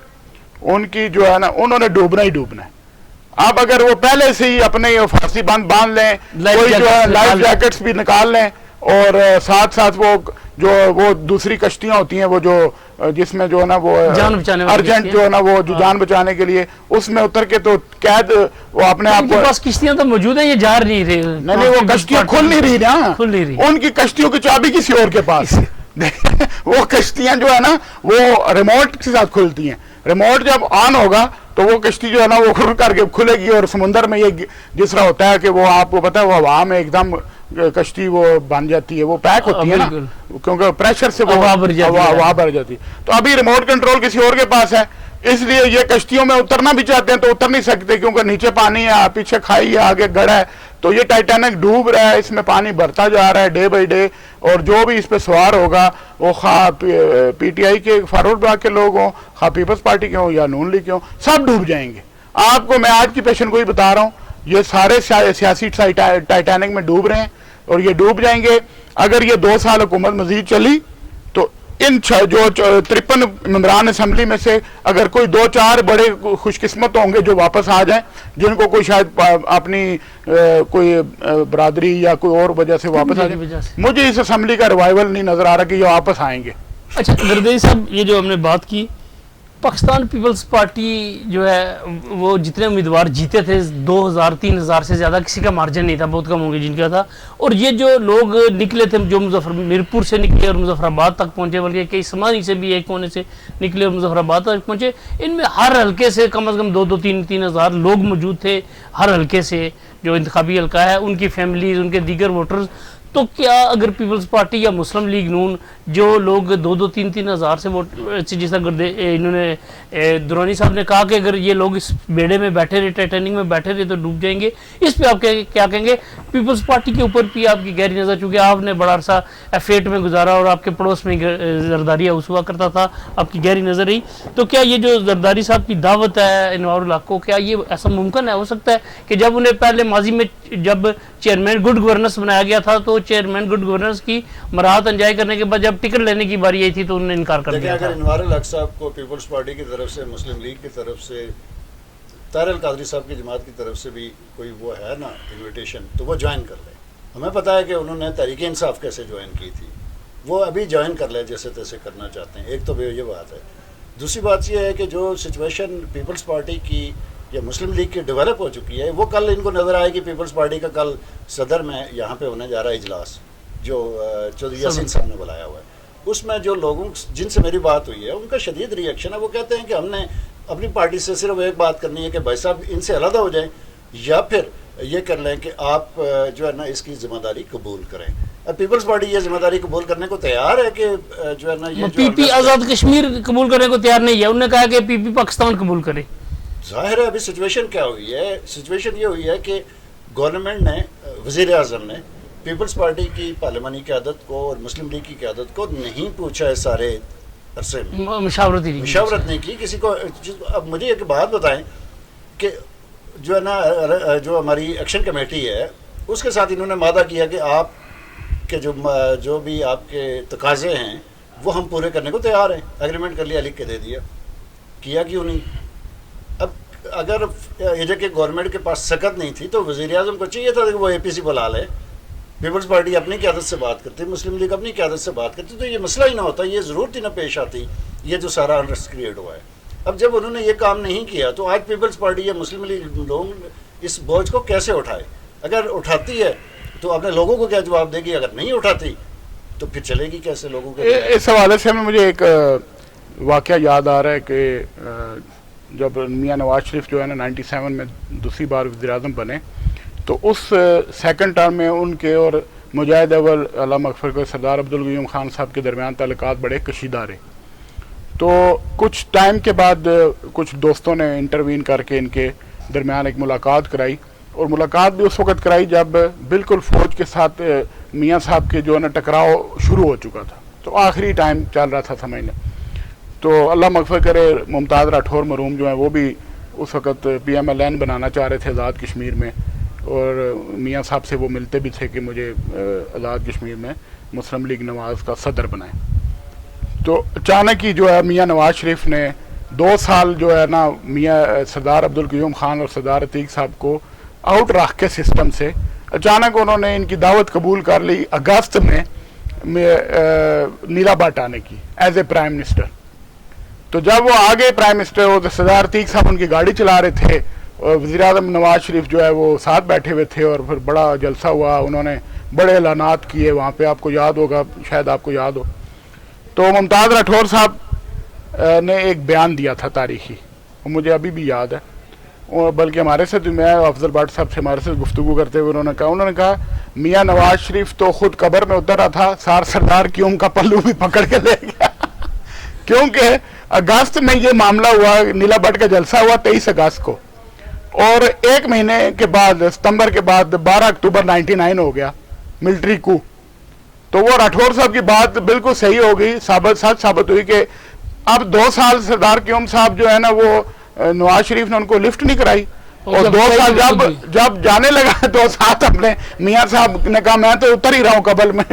ان کی جو ہے نا انہوں نے ڈوبنا ہی ڈوبنا ہے. اب اگر وہ پہلے سے ہی اپنے پھانسی باندھ لیں، کوئی جو ہے لائف جیکٹس بھی نکال لیں، اور ساتھ ساتھ وہ دوسری کشتیاں ہوتی ہیں وہ جو جس میں جو ہے نا وہ ارجنٹ جو ہے نا وہ جو جان بچانے کے لیے اس میں اتر کے تو قید وہ اپنے آپ کو، کشتیاں تو موجود ہیں، یہ جا نہیں رہی، نہیں وہ کشتیاں کھل نہیں رہی نا، ان کی کشتیوں کی چابی کسی اور کے پاس وہ کشتیاں جو ہے نا وہ ریموٹ کے ساتھ کھلتی ہیں. ریموٹ جب آن ہوگا تو وہ کشتی جو ہے نا وہ کھل کر کے کھلے گی، اور سمندر میں یہ جس طرح ہوتا ہے کہ وہ آپ کو پتا ہے وہ ہوا میں ایک دم کشتی وہ بن جاتی ہے، وہ پیک ہوتی ہے نا کیونکہ پریشر سے وہ ہوا بھر جاتی ہے. تو ابھی ریموٹ کنٹرول کسی اور کے پاس ہے، اس لیے یہ کشتیوں میں اترنا بھی چاہتے ہیں تو اتر نہیں سکتے کیونکہ نیچے پانی ہے، پیچھے کھائی ہے، آگے گڑھا ہے. تو یہ ٹائٹینک ڈوب رہا ہے، اس میں پانی بڑھتا جا رہا ہے ڈے بائی ڈے، اور جو بھی اس پہ سوار ہوگا وہ خواہ پی ٹی آئی کے فارورڈ بلاک کے لوگ ہوں، خواہ پیپلز پارٹی کے ہوں یا نون لیگ کے ہوں، سب ڈوب جائیں گے. آپ کو میں آج کی پیشن گوئی بتا رہا ہوں، یہ سارے سیاسی ٹائٹینک میں ڈوب رہے ہیں اور یہ ڈوب جائیں گے. اگر یہ 2 سال حکومت مزید چلی تو ان جو 53 ممبران اسمبلی میں سے اگر کوئی 2-4 بڑے خوش قسمت ہوں گے جو واپس آ جائیں، جن کو کوئی شاید اپنی کوئی برادری یا کوئی اور وجہ سے واپس آ جائیں، مجھے اس اسمبلی کا ریوائول نہیں نظر آ رہا کہ یہ واپس آئیں گے۔ اچھا زرداری صاحب، یہ جو ہم نے بات کی، پاکستان پیپلز پارٹی جو ہے وہ جتنے امیدوار جیتے تھے 2000-3000 سے زیادہ کسی کا مارجن نہیں تھا، بہت کم ہوں گے جن کا تھا، اور یہ جو لوگ نکلے تھے جو میرپور سے نکلے اور مظفر آباد تک پہنچے، بلکہ کئی سمانی سے بھی ایک کونے سے نکلے اور مظفر آباد تک پہنچے، ان میں ہر حلقے سے کم از کم 2-3 ہزار لوگ موجود تھے، ہر حلقے سے جو انتخابی حلقہ ہے، ان کی فیملیز، ان کے دیگر ووٹرز۔ تو کیا اگر پیپلز پارٹی یا مسلم لیگ نون جو لوگ 2-3 ہزار سے ووٹ، جس طرح انہوں نے درانی صاحب نے کہا کہ اگر یہ لوگ اس بیڑے میں بیٹھے رہے، ٹائٹینک میں بیٹھے رہے تو ڈوب جائیں گے، اس پہ آپ کیا کہیں گے؟ پیپلز پارٹی کے اوپر بھی آپ کی گہری نظر، چونکہ آپ نے بڑا عرصہ F8 میں گزارا اور آپ کے پڑوس میں زرداری ہاؤس ہوا کرتا تھا، آپ کی گہری نظر رہی، تو کیا یہ جو زرداری صاحب کی دعوت ہے انوار الحق کو، کیا یہ ایسا ممکن ہے، ہو سکتا ہے کہ جب انہیں پہلے ماضی میں جب چیئرمین گڈ گورننس بنایا گیا تھا تو چیئرمین گڈ گورننس کی مراحت انجام کرنے کے بعد جب ٹکٹ لینے کی باری آئی تھی تو انہوں نے انکار کر دیا تھا؟ اگر انوار الحق صاحب کو پیپلز پارٹی کی طرف سے، مسلم لیگ کی طرف سے، طاہر القادری صاحب کی جماعت کی طرف سے بھی کوئی وہ ہے نا انویٹیشن، تو وہ جوائن کر لے۔ ہمیں پتہ ہے کہ انہوں نے تحریک انصاف کیسے جوائن کی تھی، وہ ابھی جوائن کر لے جیسے تیسے کرنا چاہتے ہیں۔ ایک تو یہ بات ہے۔ دوسری بات یہ ہے کہ جو سچویشن پیپلز پارٹی کی یا مسلم لیگ کی ڈیولپ ہو چکی ہے، وہ کل ان کو نظر آئے کہ پیپلز پارٹی کا کل صدر میں یہاں پہ ہونے جا رہا ہے اجلاس جو چودھری یاسین صاحب نے بلایا ہوا ہے، اس میں جو لوگوں جن سے میری بات ہوئی ہے ان کا شدید ری ایکشن ہے۔ وہ کہتے ہیں کہ ہم نے اپنی پارٹی سے صرف ایک بات کرنی ہے کہ بھائی صاحب ان سے علیحدہ ہو جائیں، یا پھر یہ کر لیں کہ آپ جو ہے نا اس کی ذمہ داری قبول کریں۔ اب پیپلز پارٹی یہ ذمہ داری قبول کرنے کو تیار ہے کہ جو ہے نا یہ پی پی آزاد کشمیر قبول کرنے کو تیار نہیں ہے، انہوں نے کہا کہ پی پی پاکستان قبول کرے۔ ظاہر ہے ابھی سچویشن کیا ہوئی ہے، سچویشن یہ ہوئی ہے کہ گورنمنٹ نے، وزیر اعظم نے پیپلز پارٹی کی پارلیمانی قیادت کو اور مسلم لیگ کی قیادت کو نہیں پوچھا ہے سارے عرصے میں، مشاورت نہیں کی کسی کو۔ اب مجھے ایک بات بتائیں کہ جو ہے نا جو ہماری ایکشن کمیٹی ہے اس کے ساتھ انہوں نے وعدہ کیا کہ آپ کے جو بھی آپ کے تقاضے ہیں وہ ہم پورے کرنے کو تیار ہیں، ایگریمنٹ کر لیا، لکھ کے دے دیا، کیا کیوں نہیں؟ اب اگر یہ کہ گورنمنٹ کے پاس سکت نہیں تھی تو وزیر اعظم کو چاہیے تھا کہ وہ APC بلا لے، پیپلز پارٹی اپنی قیادت سے بات کرتی، مسلم لیگ اپنی قیادت سے بات کرتی، تو یہ مسئلہ ہی نہ ہوتا، یہ ضرورت ہی نہ پیش آتی، یہ جو سارا انرسٹ کریٹ ہوا ہے۔ اب جب انہوں نے یہ کام نہیں کیا تو آج پیپلز پارٹی یا مسلم لیگ لوگ اس بوجھ کو کیسے اٹھائے؟ اگر اٹھاتی ہے تو اپنے لوگوں کو کیا جواب دے گی، اگر نہیں اٹھاتی تو پھر چلے گی کیسے لوگوں کے؟ اس حوالے سے مجھے ایک واقعہ یاد آ رہا ہے کہ جب میاں نواز شریف جو ہے نا 97 میں دوسری بار وزیر اعظم بنے تو اس سیکنڈ ٹرم میں ان کے اور مجاہد اول اللہ مغفر کو سردار عبدالقیوم خان صاحب کے درمیان تعلقات بڑے کشیدہ رہے۔ تو کچھ ٹائم کے بعد کچھ دوستوں نے انٹروین کر کے ان کے درمیان ایک ملاقات کرائی، اور ملاقات بھی اس وقت کرائی جب بالکل فوج کے ساتھ میاں صاحب کے جو ہے نا ٹکراؤ شروع ہو چکا تھا، تو آخری ٹائم چل رہا تھا سمجھنے۔ تو اللہ مغفر کرے ممتاز راٹھور مرحوم جو ہیں وہ بھی اس وقت PMLN بنانا چاہ رہے تھے آزاد کشمیر میں، اور میاں صاحب سے وہ ملتے بھی تھے کہ مجھے آزاد کشمیر میں مسلم لیگ نواز کا صدر بنائیں۔ تو اچانک ہی جو ہے میاں نواز شریف نے 2 سال جو ہے نا میاں سردار عبدالقیوم خان اور سردار عتیق صاحب کو آؤٹ رکھ کے سسٹم سے اچانک انہوں نے ان کی دعوت قبول کر لی اگست میں نیلا بٹ آنے کی ایز اے پرائم منسٹر۔ تو جب وہ آگے پرائم منسٹر ہو تو سردار عتیق صاحب ان کی گاڑی چلا رہے تھے اور وزیر اعظم نواز شریف جو ہے وہ ساتھ بیٹھے ہوئے تھے، اور پھر بڑا جلسہ ہوا، انہوں نے بڑے اعلانات کیے وہاں پہ، آپ کو یاد ہوگا، شاید آپ کو یاد ہو۔ تو ممتاز راٹھور صاحب نے ایک بیان دیا تھا تاریخی، وہ مجھے ابھی بھی یاد ہے، اور بلکہ ہمارے سے میں افضل بٹ صاحب سے ہمارے سے گفتگو کرتے ہوئے انہوں نے کہا میاں نواز شریف تو خود قبر میں اترا تھا، سردار کیوم کا پلو بھی پکڑ کے لے گیا کیونکہ اگست میں یہ معاملہ ہوا، نیلا بٹ کا جلسہ ہوا 23 اگست کو، اور 1 مہینے کے بعد ستمبر کے بعد 12 اکتوبر 99 ہو گیا ملٹری کو۔ تو وہ راٹھور صاحب کی بات بالکل صحیح ہو گئی، سچ ثابت ہوئی کہ اب 2 سال سردار کیوم صاحب جو ہے نا وہ نواز شریف نے ان کو لفٹ نہیں کرائی، اور 2 سال جب جانے لگا تو ساتھ اپنے میاں صاحب نے کہا میں تو اتر ہی رہا ہوں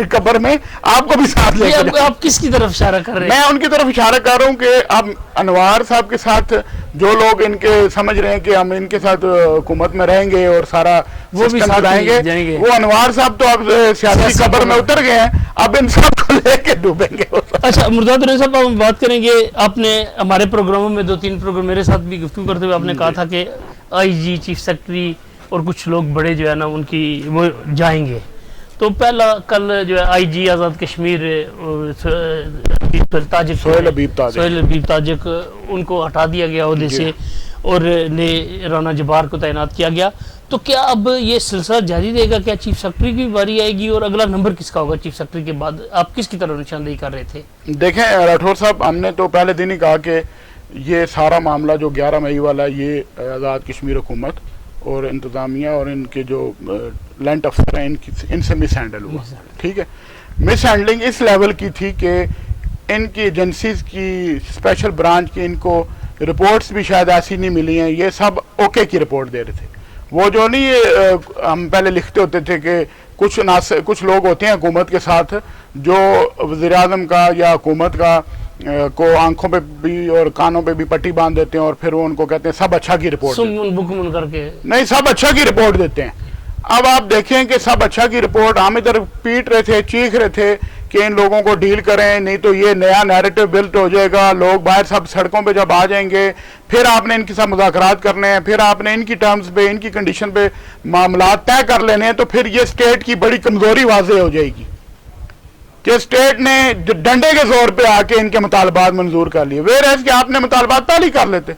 قبر میں، آپ کو بھی ساتھ لے کے آپ کس کی طرف اشارہ کر رہے ہیں؟ میں ان کی طرف اشارہ کر رہا ہوں کہ اب انوار صاحب کے ساتھ جو لوگ ان کے سمجھ رہے ہیں کہ ہم ان کے ساتھ حکومت میں رہیں گے اور سارا وہ بھی ساتھ جائیں گے، وہ انوار صاحب تو اب سیاسی قبر میں اتر گئے ہیں، اب ان سب کو لے کے ڈوبیں گے۔ اچھا مرزاد رضا صاحب، ہم بات کریں گے، آپ نے ہمارے پروگراموں میں 2-3 پروگرام میرے ساتھ بھی گفتگو کرتے ہوئے آپ نے کہا تھا کہ آئی جی، چیف سیکرٹری اور کچھ لوگ بڑے جو ہے نا ان کی وہ جائیں گے، تو پہلا کل جو ہے آئی جی آزاد کشمیر سہیل حبیب تاجک ان کو ہٹا دیا گیا عہدے سے اور رانا جبار کو تعینات کیا گیا، تو کیا اب یہ سلسلہ جاری رہے گا؟ کیا چیف سیکرٹری کی باری آئے گی اور اگلا نمبر کس کا ہوگا چیف سیکرٹری کے بعد؟ آپ کس کی طرف نشاندہی کر رہے تھے؟ دیکھیں راٹھور صاحب، ہم نے تو پہلے دن ہی کہا کہ یہ سارا معاملہ جو 11 مئی والا یہ آزاد کشمیر حکومت اور انتظامیہ اور ان کے جو لینڈ افسر ہیں ان سے مس ہینڈل ہوا، ٹھیک ہے۔ مس ہینڈلنگ اس لیول کی تھی کہ ان کی ایجنسیز کی اسپیشل برانچ کی ان کو رپورٹس بھی شاید ایسی نہیں ملی ہیں، یہ سب اوکے کی رپورٹ دے رہے تھے۔ وہ جو نہیں ہم پہلے لکھتے ہوتے تھے کہ کچھ لوگ ہوتے ہیں حکومت کے ساتھ جو وزیر اعظم کا یا حکومت کا کو آنکھوں پہ بھی اور کانوں پہ بھی پٹی باندھ دیتے ہیں اور پھر وہ ان کو کہتے ہیں سب اچھا کی رپورٹ کر کے، نہیں سب اچھا کی رپورٹ دیتے ہیں۔ اب آپ دیکھیں کہ سب اچھا کی رپورٹ ہم ادھر پیٹ رہے تھے، چیخ رہے تھے کہ ان لوگوں کو ڈیل کریں، نہیں تو یہ نیا نیریٹو بلٹ ہو جائے گا، لوگ باہر سب سڑکوں پہ جب آ جائیں گے پھر آپ نے ان کے ساتھ مذاکرات کرنے ہیں، پھر آپ نے ان کی ٹرمز پہ ان کی کنڈیشن پہ معاملات طے کر لینے ہیں، تو پھر یہ اسٹیٹ کی بڑی کمزوری واضح ہو جائے گی کہ اسٹیٹ نے ڈنڈے کے زور پہ آ کے ان کے مطالبات منظور کر لیے، ویئر کہ آپ نے مطالبات پہلے ہی کر لیتے۔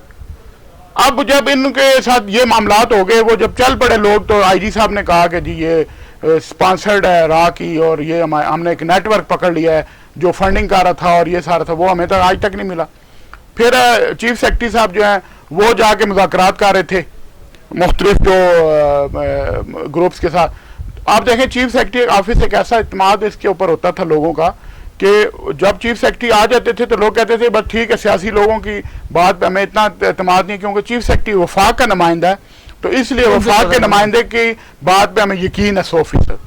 اب جب ان کے ساتھ یہ معاملات ہو گئے، وہ جب چل پڑے لوگ، تو آئی جی صاحب نے کہا کہ جی یہ سپانسرڈ ہے راہ کی اور یہ ہم نے ایک نیٹ ورک پکڑ لیا ہے جو فنڈنگ کر رہا تھا اور یہ سارا تھا، وہ ہمیں تک آج تک نہیں ملا۔ پھر چیف سیکرٹری صاحب جو ہیں وہ جا کے مذاکرات کر رہے تھے مختلف جو گروپس کے ساتھ۔ آپ دیکھیں چیف سیکرٹری آفس ایک ایسا اعتماد اس کے اوپر ہوتا تھا لوگوں کا کہ جب چیف سیکرٹری آ جاتے تھے تو لوگ کہتے تھے بس ٹھیک ہے، سیاسی لوگوں کی بات پہ ہمیں اتنا اعتماد نہیں، کیونکہ چیف سیکرٹری وفاق کا نمائندہ ہے، تو اس لیے وفاق کے نمائندے کی بات پہ ہمیں یقین ہے 100%۔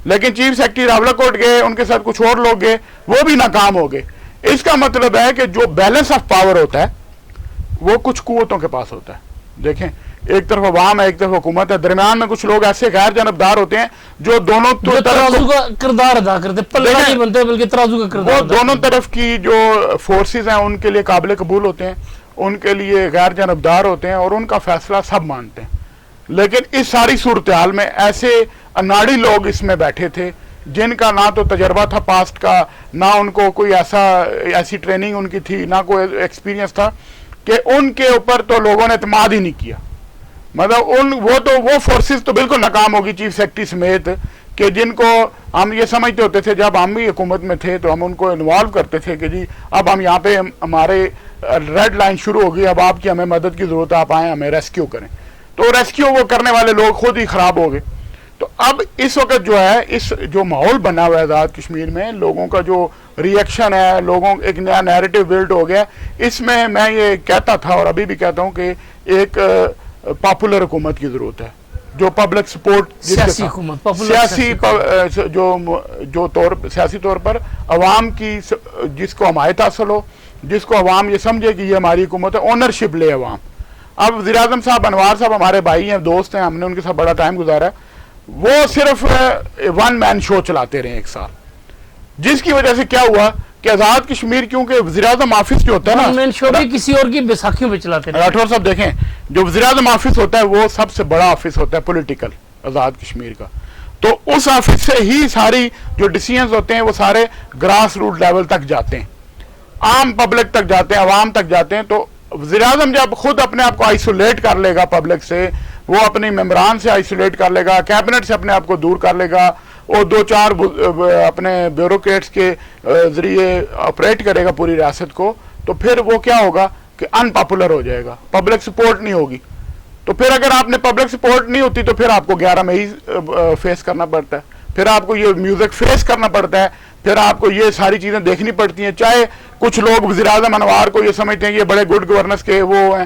لیکن چیف سیکرٹری راولہ کوٹ گئے، ان کے ساتھ کچھ اور لوگ گئے، وہ بھی ناکام ہو گئے۔ اس کا مطلب ہے کہ جو بیلنس آف پاور ہوتا ہے وہ کچھ قوتوں کے پاس ہوتا ہے۔ دیکھیں ایک طرف عوام ہے، ایک طرف حکومت ہے، درمیان میں کچھ لوگ ایسے غیر جانبدار ہوتے ہیں جو دونوں ترازو کا کردار ادا کرتے، پلڑا نہیں بنتے بلکہ ترازو کا کردار، وہ دونوں طرف کی جو فورسز ہیں ان کے لیے قابل قبول ہوتے ہیں، ان کے لیے غیر جانبدار ہوتے ہیں اور ان کا فیصلہ سب مانتے ہیں۔ لیکن اس ساری صورتحال میں ایسے اناڑی لوگ اس میں بیٹھے تھے جن کا نہ تو تجربہ تھا پاسٹ کا، نہ ان کو کوئی ایسی ٹریننگ ان کی تھی، نہ کوئی ایکسپیرینس تھا، کہ ان کے اوپر تو لوگوں نے اعتماد ہی نہیں کیا۔ مطلب وہ فورسز تو بالکل ناکام ہوگی چیف سیکرٹری سمیت، کہ جن کو ہم یہ سمجھتے ہوتے تھے جب ہم بھی حکومت میں تھے تو ہم ان کو انوالو کرتے تھے کہ جی اب ہم یہاں پہ ہمارے ریڈ لائن شروع ہو گئی، اب آپ کی ہمیں مدد کی ضرورت ہے، آپ آئیں ہمیں ریسکیو کریں، تو ریسکیو وہ کرنے والے لوگ خود ہی خراب ہو گئے۔ تو اب اس وقت جو ہے اس جو ماحول بنا ہوا ہے آزاد کشمیر میں، لوگوں کا جو ری ایکشن ہے، لوگوں ایک نیا نیریٹو بلڈ ہو گیا، اس میں یہ کہتا تھا اور ابھی بھی کہتا ہوں کہ ایک پاپولر حکومت کی ضرورت ہے جو پبلک سپورٹ، سیاسی حکومت، سیاسی طور پر عوام کی جس کو حمایت حاصل ہو، جس کو عوام یہ سمجھے کہ یہ ہماری حکومت ہے، اونرشپ لے عوام۔ اب وزیر اعظم صاحب انوار صاحب ہمارے بھائی ہیں، دوست ہیں، ہم نے ان کے ساتھ بڑا ٹائم گزارا ہے، وہ صرف ون مین شو چلاتے رہے ایک سال، جس کی وجہ سے کیا ہوا کہ آزاد کشمیر کیونکہ وزیر اعظم آفس جو ہوتا ہے نا، مین شو بھی کسی اور کی بیساکھیوں پہ چلاتے رہے۔ راٹھور صاحب دیکھیں جو وزیر اعظم آفس ہوتا ہے وہ سب سے بڑا آفس ہوتا ہے پولیٹیکل آزاد کشمیر کا، تو اس آفس سے ہی ساری جو ڈیسیژنز ہوتے ہیں وہ سارے گراس روٹ لیول تک جاتے ہیں، عام پبلک تک جاتے ہیں، عوام تک جاتے ہیں۔ تو وزیر اعظم جب خود اپنے آپ کو آئسولیٹ کر لے گا پبلک سے، وہ اپنے ممبران سے آئسولیٹ کر لے گا، کیبنٹ سے اپنے آپ کو دور کر لے گا، اور 2-4 اپنے بیوروکریٹس کے ذریعے آپریٹ کرے گا پوری ریاست کو، تو پھر وہ کیا ہوگا کہ ان پاپولر ہو جائے گا، پبلک سپورٹ نہیں ہوگی۔ تو پھر اگر آپ نے پبلک سپورٹ نہیں ہوتی تو پھر آپ کو 11 مئی فیس کرنا پڑتا ہے، پھر آپ کو یہ میوزک فیس کرنا پڑتا ہے، پھر آپ کو یہ ساری چیزیں دیکھنی پڑتی ہیں۔ چاہے کچھ لوگ وزیر اعظم انوار کو یہ سمجھتے ہیں یہ بڑے گڈ گورننس کے وہ ہیں،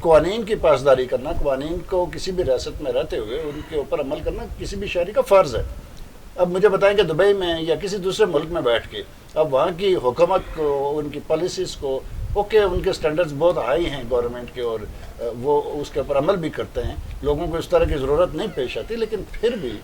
قوانین کی پاسداری کرنا، قوانین کو کسی بھی ریاست میں رہتے ہوئے ان کے اوپر عمل کرنا کسی بھی شہری کا فرض ہے۔ اب مجھے بتائیں کہ دبئی میں یا کسی دوسرے ملک میں بیٹھ کے اب وہاں کی حکومت کو، ان کی پالیسیز کو، اوکے ان کے سٹینڈرڈز بہت ہائی ہیں گورنمنٹ کے اور وہ اس کے اوپر عمل بھی کرتے ہیں، لوگوں کو اس طرح کی ضرورت نہیں پیش آتی، لیکن پھر بھی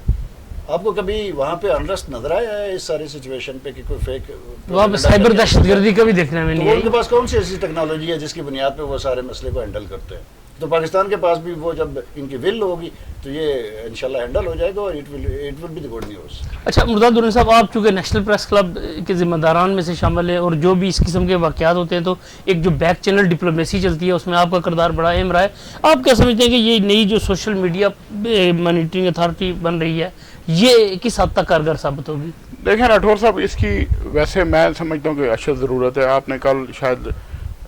آپ کو کبھی وہاں پہ انرسٹ نظر آیا ہے اس ساری سچویشن پہ کہ کوئی فیک وہاں پہ سائبر دہشت گردی کا بھی دیکھنے میں نہیں ان کے آئی؟ پاس کون سی ایسی ٹیکنالوجی ہے جس کی بنیاد پہ وہ سارے مسئلے کو ہینڈل کرتے ہیں؟ تو پاکستان کے پاس بھی وہ جب ان کی ول ہوگی تو یہ انشاءاللہ ہینڈل ہو جائے گا اور it will be the good news. اچھا مرداد درانی صاحب، آپ چونکہ نیشنل پریس کلب کے ذمہ داران میں سے شامل ہیں اور جو بھی اس قسم کے واقعات ہوتے ہیں تو ایک جو بیک چینل ڈپلومیسی چلتی ہے اس میں آپ کا کردار بڑا اہم رہا ہے، آپ کیا سمجھتے ہیں کہ یہ نئی جو سوشل میڈیا مانیٹرنگ اتھارٹی بن رہی ہے یہ کس حد تک کارگر ثابت ہوگی؟ دیکھیں راٹھور صاحب، اس کی ویسے میں سمجھتا ہوں کہ اشد ضرورت ہے۔ آپ نے کل شاید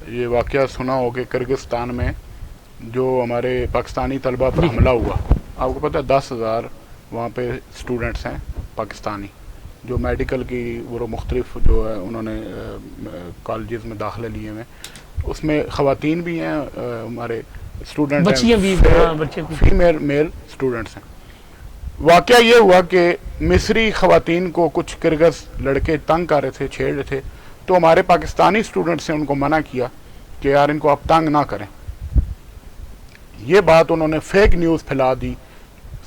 یہ واقعہ سنا ہو کہ کرگستان میں جو ہمارے پاکستانی طلبہ پر حملہ ہوا، آپ کو پتہ ہے 10,000 وہاں پہ اسٹوڈنٹس ہیں پاکستانی جو میڈیکل کی وہ مختلف جو ہے انہوں نے کالجز میں داخلے لیے ہوئے، اس میں خواتین بھی ہیں، ہمارے اسٹوڈنٹ بچیاں بھی، فیمیل میل اسٹوڈنٹس ہیں۔ واقعہ یہ ہوا کہ مصری خواتین کو کچھ کرگز لڑکے تنگ کر رہے تھے، چھیڑ رہے تھے، تو ہمارے پاکستانی اسٹوڈنٹس نے ان کو منع کیا کہ یار ان کو آپ تنگ نہ کریں۔ یہ بات انہوں نے فیک نیوز پھیلا دی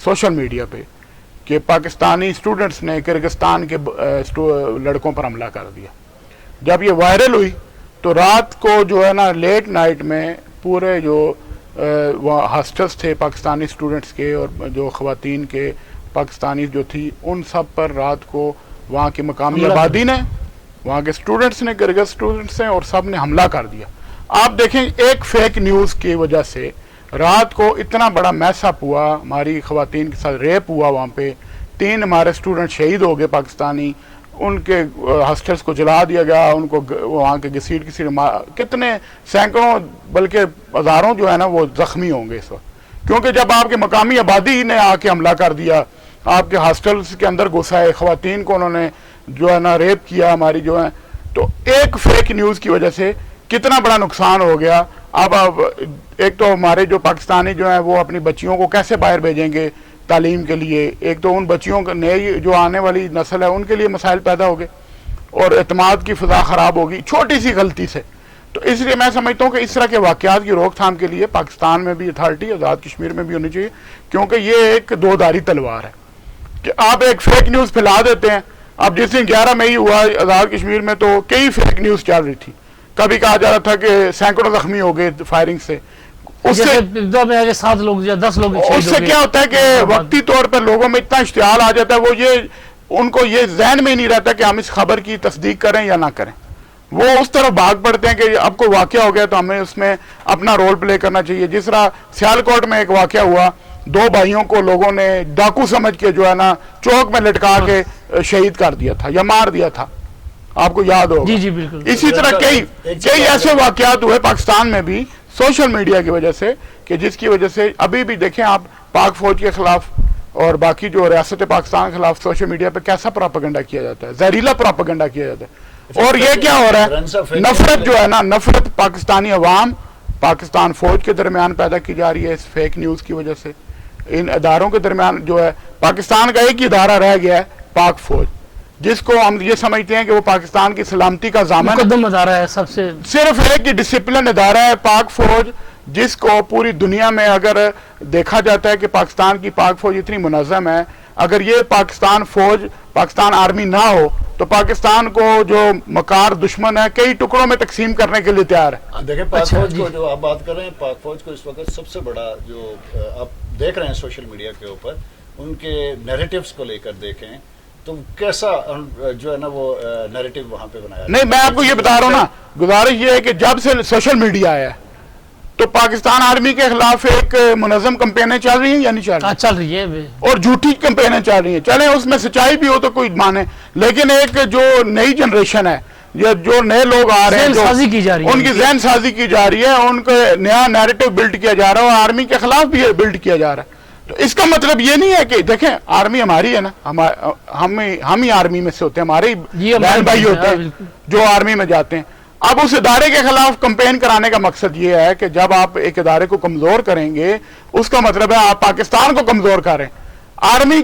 سوشل میڈیا پہ کہ پاکستانی اسٹوڈنٹس نے کرگستان کے لڑکوں پر حملہ کر دیا۔ جب یہ وائرل ہوئی تو رات کو جو ہے نا لیٹ نائٹ میں پورے جو وہاں ہاسٹلس تھے پاکستانی اسٹوڈنٹس کے اور جو خواتین کے پاکستانی جو تھی ان سب پر رات کو وہاں کی مقامی آبادی نے، وہاں کے اسٹوڈنٹس نے، کرگز اسٹوڈنٹس نے، اور سب نے حملہ کر دیا۔ آپ دیکھیں ایک فیک نیوز کی وجہ سے رات کو اتنا بڑا میس اپ ہوا، ہماری خواتین کے ساتھ ریپ ہوا، وہاں پہ 3 ہمارے اسٹوڈنٹ شہید ہو گئے پاکستانی، ان کے ہاسٹلس کو جلا دیا گیا، ان کو وہاں کے گھسیٹ کتنے سینکڑوں بلکہ ہزاروں جو ہے نا وہ زخمی ہوں گے اس وقت، کیونکہ جب آپ کے مقامی آبادی نے آ کے حملہ کر دیا، آپ کے ہاسٹلس کے اندر گھسائے، خواتین کو انہوں نے جو ہے نا ریپ کیا ہماری جو ہے، تو ایک فیک نیوز کی وجہ سے کتنا بڑا نقصان ہو گیا۔ اب ایک تو ہمارے جو پاکستانی جو ہیں وہ اپنی بچیوں کو کیسے باہر بھیجیں گے تعلیم کے لیے، ایک تو ان بچیوں کے نئی جو آنے والی نسل ہے ان کے لیے مسائل پیدا ہو گئے اور اعتماد کی فضا خراب ہوگی چھوٹی سی غلطی سے۔ تو اس لیے میں سمجھتا ہوں کہ اس طرح کے واقعات کی روک تھام کے لیے پاکستان میں بھی اتھارٹی، آزاد کشمیر میں بھی ہونی چاہیے، کیونکہ یہ ایک دو دھاری تلوار ہے کہ آپ ایک فیک نیوز پھیلا دیتے ہیں۔ اب جس دن 11 مئی ہوا آزاد کشمیر میں تو کئی فیک نیوز چل رہی تھی، کبھی کہا جا رہا تھا کہ سینکڑوں زخمی ہو گئے فائرنگ سے، اس سے 7 لوگ یا 10 لوگ، اس سے کیا ہوتا ہے کہ وقتی طور پر لوگوں میں اتنا اشتعال آ جاتا ہے، وہ ان کو یہ ذہن میں نہیں رہتا کہ ہم اس خبر کی تصدیق کریں یا نہ کریں، وہ اس طرف بھاگ پڑتے ہیں کہ اب کوئی واقعہ ہو گیا تو ہمیں اس میں اپنا رول پلے کرنا چاہیے۔ جس طرح سیالکوٹ میں ایک واقعہ ہوا، 2 بھائیوں کو لوگوں نے ڈاکو سمجھ کے جو ہے نا چوک میں لٹکا کے شہید کر دیا تھا یا مار دیا تھا، آپ کو یاد ہوگا۔ جی بالکل۔ اسی طرح کئی ایسے واقعات ہوئے پاکستان میں بھی سوشل میڈیا کی وجہ سے کہ جس کی وجہ سے ابھی بھی دیکھیں آپ پاک فوج کے خلاف اور باقی جو ریاست پاکستان کے خلاف سوشل میڈیا پہ کیسا پراپیگنڈا کیا جاتا ہے، زہریلا پراپیگنڈا کیا جاتا ہے۔ اور یہ کیا ہو رہا ہے، نفرت جو ہے نا، نفرت پاکستانی عوام پاکستان فوج کے درمیان پیدا کی جا رہی ہے اس فیک نیوز کی وجہ سے۔ ان اداروں کے درمیان جو ہے پاکستان کا ایک ہی ادارہ رہ گیا ہے، پاک فوج، جس کو ہم یہ سمجھتے ہیں کہ وہ پاکستان کی سلامتی کا ضامن مقدم ادارہ ہے، سب سے صرف ایک ہی ڈسپلن ادارہ ہے پاک فوج، جس کو پوری دنیا میں اگر دیکھا جاتا ہے کہ پاکستان کی پاک فوج اتنی منظم ہے، اگر یہ پاکستان فوج، پاکستان آرمی نہ ہو تو پاکستان کو جو مکار دشمن ہے کئی ٹکڑوں میں تقسیم کرنے کے لیے تیار ہے۔ دیکھیں پاک فوج کو جو آپ بات کر رہے ہیں، پاک فوج کو اس وقت سب سے بڑا جو آپ دیکھ رہے ہیں سوشل میڈیا کے اوپر، ان کے نیریٹیوز کو لے کر دیکھیں تو کیسا جو ہے نا وہ نیریٹیو وہاں پہ بنایا۔ نہیں، میں آپ کو یہ بتا رہا ہوں نا، گزارش یہ ہے کہ جب سے سوشل میڈیا آیا ہے تو پاکستان آرمی کے خلاف ایک منظم کمپینیں چل رہی ہیں یا نہیں چل رہی؟ چل رہی ہے، اور جھوٹی کمپینیں چل رہی ہیں، چلیں اس میں سچائی بھی ہو تو کوئی مانے، لیکن ایک جو نئی جنریشن ہے یا جو نئے لوگ آ رہے ہیں، ان کی ذہن سازی کی جا رہی ہے، ان کو نیا نیریٹو بلڈ کیا جا رہا ہے اور آرمی کے خلاف بھی بلڈ کیا جا رہا ہے۔ تو اس کا مطلب یہ نہیں ہے کہ دیکھیں آرمی ہماری ہے نا، ہم ہی آرمی میں سے ہوتے ہیں، ہمارے بہن بھائی ہوتے ہیں جو آرمی میں جاتے ہیں۔ اب اس ادارے کے خلاف کمپین کرانے کا مقصد یہ ہے کہ جب آپ ایک ادارے کو کمزور کریں گے اس کا مطلب ہے آپ پاکستان کو کمزور کریں. آرمی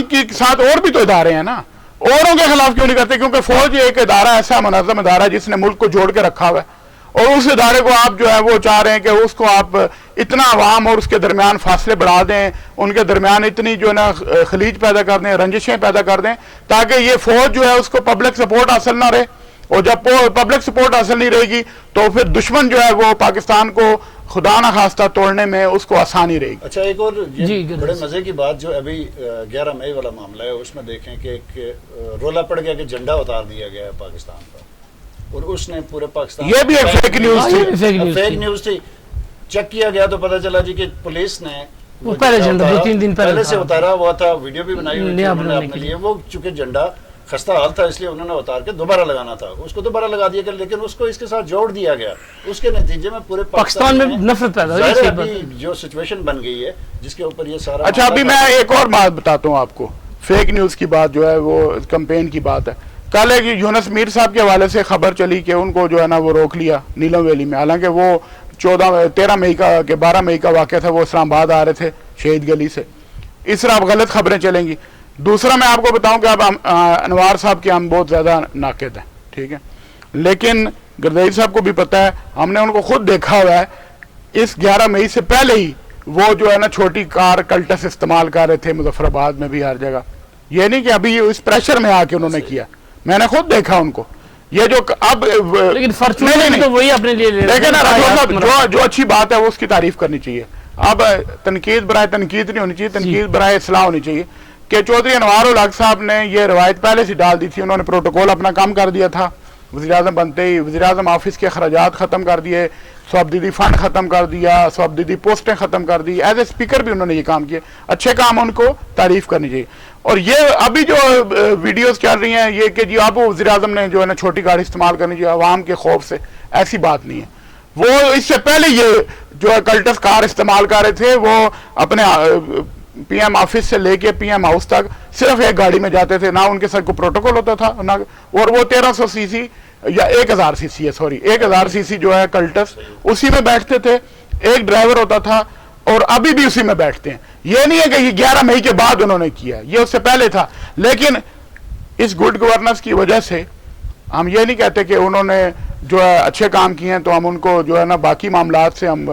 کے ساتھ اور بھی تو ادارے ہیں نا, اوروں کے خلاف کیوں نہیں کرتے؟ کیونکہ فوج ایک ادارہ ایسا منظم ادارہ ہے جس نے ملک کو جوڑ کے رکھا ہوا ہے, اور اس ادارے کو آپ جو ہے وہ چاہ رہے ہیں کہ اس کو آپ اتنا عوام اور اس کے درمیان فاصلے بڑھا دیں, ان کے درمیان اتنی جو ہے نا خلیج پیدا کر دیں, رنجشیں پیدا کر دیں, تاکہ یہ فوج جو ہے اس کو پبلک سپورٹ حاصل نہ رہے. اور جب پبلک سپورٹ حاصل نہیں رہے گی تو پھر دشمن جو ہے وہ پاکستان کو خدا نہ خواستہ توڑنے میں اس کو آسانی رہے گی. اچھا, ایک اور بڑے مزے کی بات جو ابھی 11 مئی والا معاملہ ہے, اس میں دیکھیں کہ ایک رولا پڑ گیا کہ جھنڈا اتار دیا گیا ہے پاکستان کا, اور اس نے پورے پاکستان, یہ بھی ایک فیک نیوز تھی, فیک نیوز تھی. چیک کیا گیا تو پتہ چلا جی کہ پولیس نے وہ پہلے جھنڈا 2-3 دن پہلے سے اتارا ہوا تھا, ویڈیو بھی بنائی ہوئی تھی انہوں نے اپنے لیے. وہ چونکہ جھنڈا خستہ حال تھا اس لیے انہوں نے اتار کے دوبارہ لگانا تھا, اس کو دوبارہ لگا دیا گیا, لیکن اس کو اس کے ساتھ جوڑ دیا گیا. اس کے نتیجے میں پورے پاکستان میں نفرت پیدا ہوئی, جو سچویشن بن گئی ہے جس کے اوپر یہ سارا. اچھا, ابھی میں ایک اور بات بتاتا ہوں آپ کو, فیک نیوز کی بات جو ہے وہ کمپین کی بات ہے. کل ایک یونس میر صاحب کے حوالے سے خبر چلی کہ ان کو جو ہے نا وہ روک لیا نیلم ویلی میں, حالانکہ وہ 13 مئی کا کہ 12 مئی کا واقعہ تھا, وہ اسلام آباد آ رہے تھے شہید گلی سے. اس طرح اب غلط خبریں چلیں گی. دوسرا میں آپ کو بتاؤں کہ اب انوار صاحب کے ہم بہت زیادہ ناقد ہیں, ٹھیک ہے, لیکن گردئی صاحب کو بھی پتہ ہے, ہم نے ان کو خود دیکھا ہوا ہے. اس 11 مئی سے پہلے ہی وہ جو ہے نا چھوٹی کار کلٹس استعمال کر رہے تھے مظفر آباد میں بھی, ہر جگہ. یہ نہیں کہ ابھی اس پریشر میں آ کے انہوں نے کیا, میں نے خود دیکھا ان کو. یہ جو اب لیکن فارچونیٹلی تو وہی اپنے لیے لیکن جو اچھی بات ہے وہ اس کی تعریف کرنی چاہیے. اب تنقید برائے تنقید نہیں ہونی چاہیے, تنقید برائے اصلاح ہونی چاہیے. کہ چودھری انوار الحق صاحب نے یہ روایت پہلے سے ڈال دی تھی, انہوں نے پروٹوکول اپنا کام کر دیا تھا, وزیر اعظم بنتے ہی وزیر اعظم آفس کے اخراجات ختم کر دیے, سوابدیدی فنڈ ختم کر دیا, سوابدیدی پوسٹیں ختم کر دی. ایز اے اسپیکر بھی انہوں نے یہ کام کیے, اچھے کام ان کو تعریف کرنی چاہیے. اور یہ ابھی جو ویڈیوز چل رہی ہیں یہ کہ جی اب وزیر اعظم نے جو ہے نا چھوٹی گاڑی استعمال کرنی چاہیے عوام کے خوف سے, ایسی بات نہیں ہے. وہ اس سے پہلے یہ جو ہے کلٹس کار استعمال کر رہے تھے, وہ اپنے پی ایم آفس سے لے کے پی ایم ہاؤس تک صرف ایک گاڑی میں جاتے تھے, نہ ان کے ساتھ کوئی پروٹوکول ہوتا تھا نہ, اور وہ 1300 سی سی یا 1000 سی سی ہے, سوری 1000 سی سی جو ہے کلٹس, اسی میں بیٹھتے تھے. ایک ڈرائیور ہوتا تھا اور ابھی بھی اسی میں بیٹھتے ہیں. یہ نہیں ہے کہ یہ 11 مئی کے بعد انہوں نے کیا, یہ اس سے پہلے تھا. لیکن اس گڈ گورننس کی وجہ سے ہم یہ نہیں کہتے کہ انہوں نے جو ہے اچھے کام کیے ہیں تو ہم ان کو جو ہے نا باقی معاملات سے ہم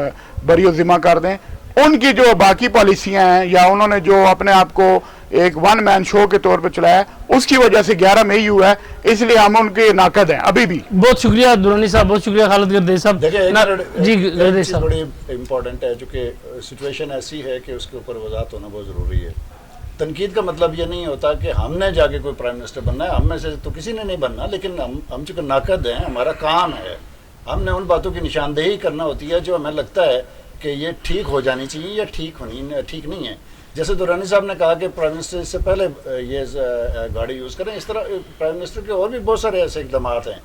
بری و ذمہ کر دیں. ان کی جو باقی پالیسیاں ہیں یا انہوں نے جو اپنے آپ کو ایک ون مین شو کے طور پہ چلایا اس کی وجہ سے 11 مئی ہوا ہے, اس لیے ہم ان کے ناقد ہیں ابھی بھی. بہت شکریہ درانی صاحب, بہت شکریہ خالد گردئی صاحب. جی گردئی صاحب, بڑی امپورٹنٹ ہے چونکہ سچویشن ایسی ہے کہ اس کے اوپر وضاحت ہونا بہت ضروری ہے. تنقید کا مطلب یہ نہیں ہوتا کہ ہم نے جا کے کوئی پرائم منسٹر بننا ہے, ہم میں سے تو کسی نے نہیں بننا, لیکن ہم چونکہ ناقد ہیں, ہمارا کام ہے, ہم نے ان باتوں کی نشاندہی کرنا ہوتی ہے جو ہمیں لگتا ہے کہ یہ ٹھیک ہو جانی چاہیے یا ٹھیک نہیں ہے. جیسے دورانی صاحب نے کہا کہ پرائم منسٹر سے پہلے یہ گاڑی یوز کریں, اس طرح پرائم منسٹر کے اور بھی بہت سارے ایسے اقدامات ہیں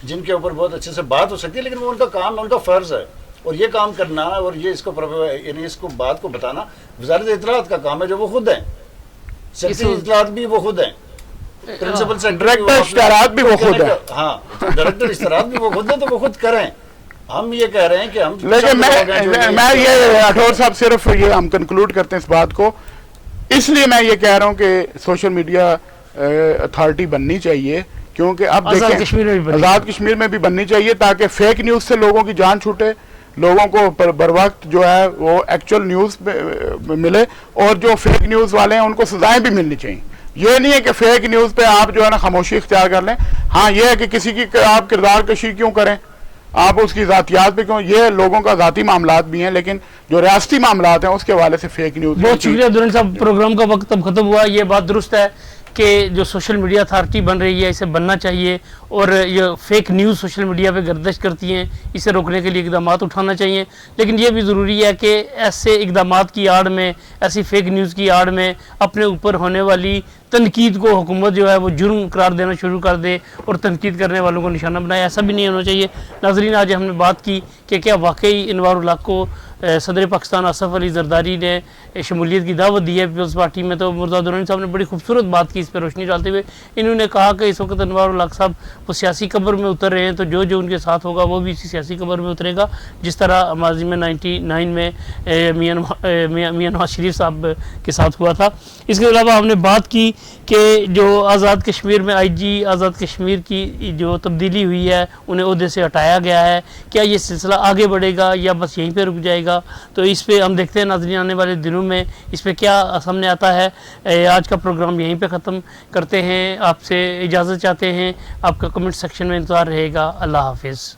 جن کے اوپر بہت اچھے سے بات ہو سکتی ہے, لیکن وہ ان کا کام ہے, ان کا فرض ہے, اور یہ کام کرنا اور یہ اس کو یعنی اس کو بات کو بتانا وزارت اطلاعات کا کام ہے جو وہ خود ہیں, سیکرٹری اطلاعات بھی وہ خود ہیں, پرنسپل ڈائریکٹر اشتہارات بھی وہ خود ہیں, ہاں ڈائریکٹر اشتہارات بھی وہ خود ہیں, تو وہ خود کریں. ہم یہ کہہ رہے ہیں کہ ہم, لیکن میں یہ راٹھور صاحب صرف یہ ہم کنکلوڈ کرتے ہیں اس بات کو, اس لیے میں یہ کہہ رہا ہوں کہ سوشل میڈیا اتھارٹی بننی چاہیے, کیونکہ اب دیکھیں آزاد کشمیر میں بھی بننی چاہیے تاکہ فیک نیوز سے لوگوں کی جان چھوٹے, لوگوں کو بر وقت جو ہے وہ ایکچوئل نیوز ملے, اور جو فیک نیوز والے ہیں ان کو سزائیں بھی ملنی چاہیے. یہ نہیں ہے کہ فیک نیوز پہ آپ جو ہے نا خاموشی اختیار کر لیں. ہاں یہ ہے کہ کسی کی آپ کردار کشی کیوں کریں, آپ اس کی ذاتیات پہ کیوں, یہ لوگوں کا ذاتی معاملات بھی ہیں, لیکن جو ریاستی معاملات ہیں اس کے حوالے سے فیک نیوز. بہت شکریہ دورانی صاحب, پروگرام کا وقت اب ختم ہوا. یہ بات درست ہے کہ جو سوشل میڈیا اتھارٹی بن رہی ہے اسے بننا چاہیے, اور یہ فیک نیوز سوشل میڈیا پہ گردش کرتی ہیں, اسے روکنے کے لیے اقدامات اٹھانا چاہیے. لیکن یہ بھی ضروری ہے کہ ایسے اقدامات کی آڑ میں, ایسی فیک نیوز کی آڑ میں اپنے اوپر ہونے والی تنقید کو حکومت جو ہے وہ جرم قرار دینا شروع کر دے اور تنقید کرنے والوں کو نشانہ بنائے. ایسا بھی نہیں ہونا چاہیے. ناظرین, آج ہم نے بات کی کہ کیا واقعی انوار الحق کو صدر پاکستان آصف علی زرداری نے شمولیت کی دعوت دی ہے پیپلز پارٹی میں، تو مرتضیٰ درانی صاحب نے بڑی خوبصورت بات کی اس پہ روشنی ڈالتے ہوئے. انہوں نے کہا کہ اس وقت انوار الحق صاحب وہ سیاسی قبر میں اتر رہے ہیں، تو جو ان کے ساتھ ہوگا وہ بھی اسی سیاسی قبر میں اترے گا، جس طرح ماضی میں 99 میں میاں نواز شریف صاحب کے ساتھ ہوا تھا. اس کے علاوہ ہم نے بات کی کہ جو آزاد کشمیر میں آئی جی آزاد کشمیر کی جو تبدیلی ہوئی ہے انہیں عہدے سے ہٹایا گیا ہے، کیا یہ سلسلہ آگے بڑھے گا یا بس یہیں پہ رک جائے گا؟ تو اس پہ ہم دیکھتے ہیں ناظرین آنے والے دنوں میں اس پہ کیا سامنے آتا ہے. آج کا پروگرام یہیں پہ ختم کرتے ہیں، آپ سے اجازت چاہتے ہیں. آپ کا کمنٹ سیکشن میں انتظار رہے گا. اللہ حافظ.